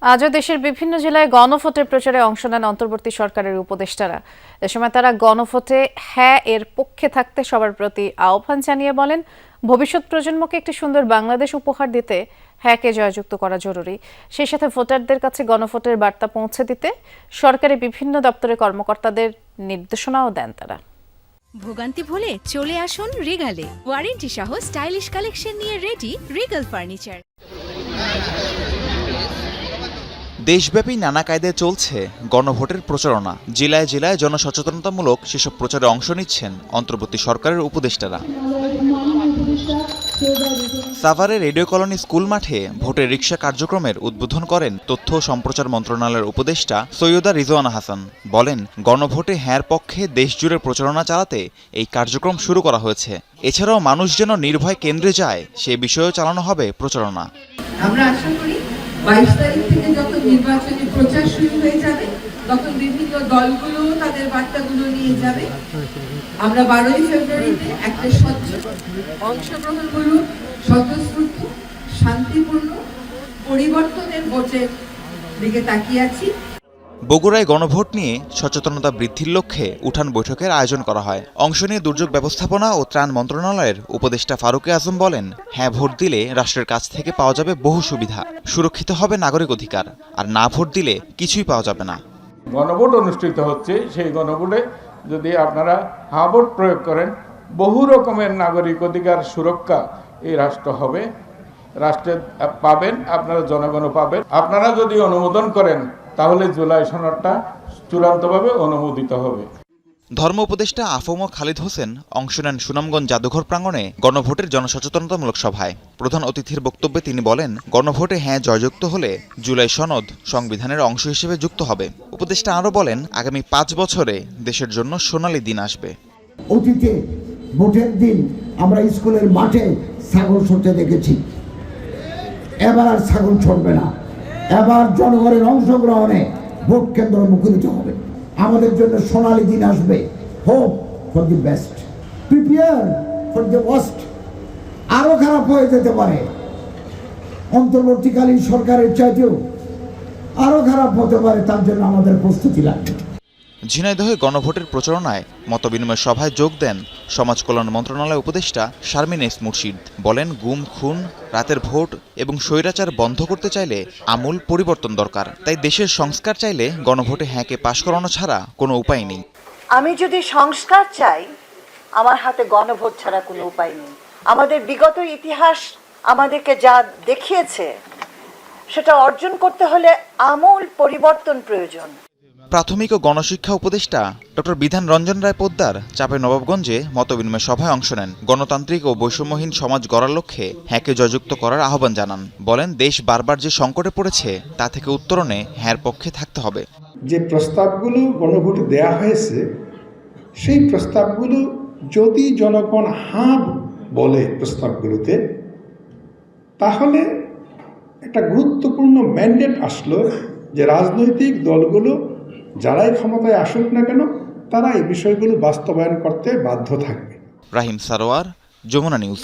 আজও দেশের বিভিন্ন জেলায় গণভোটের প্রচারে অংশ নেন অন্তর্বর্তী সরকারের উপদেষ্টারা। এ সময় তারা গণভোটে হ্যাঁ এর পক্ষে থাকতে সবার প্রতি আহ্বান জানিয়ে বলেন, ভবিষ্যৎ প্রজন্মকে একটি সুন্দর বাংলাদেশ উপহার দিতে হ্যাঁকে জয়যুক্ত করা জরুরি। সেই সাথে ভোটারদের কাছে গণভোটের বার্তা পৌঁছে দিতে সরকারি বিভিন্ন দপ্তরের কর্মকর্তাদের নির্দেশনাও দেন তারা। ভোগান্তি ভুলে চলে আসুন রিগালে, ওয়ারেন্টি সহ স্টাইলিশ কালেকশন নিয়ে রেডি রিগাল ফার্নিচার। দেশব্যাপী নানা কায়দায় চলছে গণভোটের প্রচারণা। জেলায় জেলায় জনসচেতনতামূলক সেসব প্রচারে অংশ নিচ্ছেন অন্তর্বর্তী সরকারের উপদেষ্টারা। সাভারে রেডিও কলোনি স্কুল মাঠে ভোটের রিকশা কার্যক্রমের উদ্বোধন করেন তথ্য ও সম্প্রচার মন্ত্রণালয়ের উপদেষ্টা সৈয়দা রিজওয়ানা হাসান। বলেন, গণভোটে হ্যাঁর পক্ষে দেশজুড়ে প্রচারণা চালাতে এই কার্যক্রম শুরু করা হয়েছে। এছাড়াও মানুষ যেন নির্ভয় কেন্দ্রে যায় সে বিষয়েও চালানো হবে প্রচারণা। আমরা আশা করি 22 তারিখ থেকে যখন নির্বাচনী প্রচার শুরু হয়ে যাবে তখন বিভিন্ন দলগুলো তাদের বার্তাগুলো নিয়ে যাবে। আমরা 12ই ফেব্রুয়ারিতে একটা স্বচ্ছ অংশগ্রহণমূলক স্বতঃস্ফূর্ত শান্তিপূর্ণ পরিবর্তনের ভোটের দিকে তাকিয়ে আছি। বগুড়ায় গণভোট নিয়ে সচেতনতা বৃদ্ধির লক্ষ্যে উঠান বৈঠকের আয়োজন করা হয়। অংশ নিয়ে দুর্যোগ ব্যবস্থাপনা ও ত্রাণ মন্ত্রণালয়ের উপদেষ্টা ফারুকে আজম বলেন, হ্যাঁ ভোট দিলে রাষ্ট্রের কাছ থেকে পাওয়া যাবে বহু সুবিধা, সুরক্ষিত হবে নাগরিক অধিকার, আর না ভোট দিলে কিছুই পাওয়া যাবে না। গণভোট অনুষ্ঠিত হচ্ছে, সেই গণভোটে যদি আপনারা হ্যাঁ ভোট প্রয়োগ করেন, বহু রকমের নাগরিক অধিকার সুরক্ষা এই রাষ্ট্র হবে, রাষ্ট্রে পাবেন, আপনারা জনগণও পাবেন। আপনারা যদি অনুমোদন করেন তাহলে জুলাই সনদটা চূড়ান্তভাবে অনুমোদিত হবে। ধর্ম উপদেষ্টা আফম খালিদ হোসেন অংশ নেন সুনামগঞ্জ জাদুঘর প্রাঙ্গণে গণভোটের জনসচেতনতামূলক সভায়। প্রধান অতিথির বক্তব্যে তিনি বলেন, গণভোটে হ্যাঁ জয়যুক্ত হলে জুলাই সনদ সংবিধানের অংশ হিসেবে যুক্ত হবে। উপদেষ্টা আরও বলেন, আগামী 5 বছরে দেশের জন্য সোনালী দিন আসবে। অতীতে ভোটের দিন আমরা স্কুলের মাঠে ছাগল ছুটতে দেখেছি, এবার আর ছাগল ছড়বে না। এবার জনগণের অংশগ্রহণে ভোট কেন্দ্র মুখরিত হবে। আমাদের জন্য সোনালী দিন আসবে। Hope for the best, prepare for the worst. আরো খারাপ হয়ে যেতে পারে, অন্তর্বর্তীকালীন সরকারের চাইতেও আরো খারাপ হতে পারে, তার জন্য আমাদের প্রস্তুতি লাগবে। ঝিনাইদহে গণভোটের প্রচারণায় মতবিনিময় সভায় যোগ দেন সমাজ কল্যাণ মন্ত্রণালয় উপদেষ্টা শারমিন এস মুর্শিদ। বলেন, গুম খুন, রাতের ভোট এবং স্বৈরাচার বন্ধ করতে চাইলে আমূল পরিবর্তন দরকার। তাই দেশের সংস্কার চাইলে গণভোটে হ্যাঁকে পাশ করানো ছাড়া কোনো উপায় নেই। আমি যদি সংস্কার চাই, আমার হাতে গণভোট ছাড়া কোনো উপায় নেই। আমাদের বিগত ইতিহাস আমাদেরকে যা দেখিয়েছে সেটা অর্জন করতে হলে আমূল পরিবর্তন প্রয়োজন। প্রাথমিক ও গণশিক্ষা উপদেষ্টা ডক্টর বিধান রঞ্জন রায় পোদ্দার চাঁপাইনবাবগঞ্জে মতবিনিময় সভায় অংশ নেন। গণতান্ত্রিক ও বৈষম্যহীন সমাজ গড়ার লক্ষ্যে হ্যাঁকে জয়যুক্ত করার আহ্বান জানান। বলেন, দেশ বারবার যে সংকটে পড়েছে তা থেকে উত্তরণে হ্যাঁর পক্ষে থাকতে হবে। যে প্রস্তাবগুলো গণভোটে দেয়া হয়েছে সেই প্রস্তাবগুলো যদি জনগণ হ্যাঁ বলে প্রস্তাবগুলোতে, তাহলে একটা গুরুত্বপূর্ণ ম্যান্ডেট আসলো যে রাজনৈতিক দলগুলো যারাই ক্ষমতায় আসুক না কেন তারা এই বিষয়গুলো বাস্তবায়ন করতে বাধ্য থাকবে। রাহিম সারোয়ার, যমুনা নিউজ।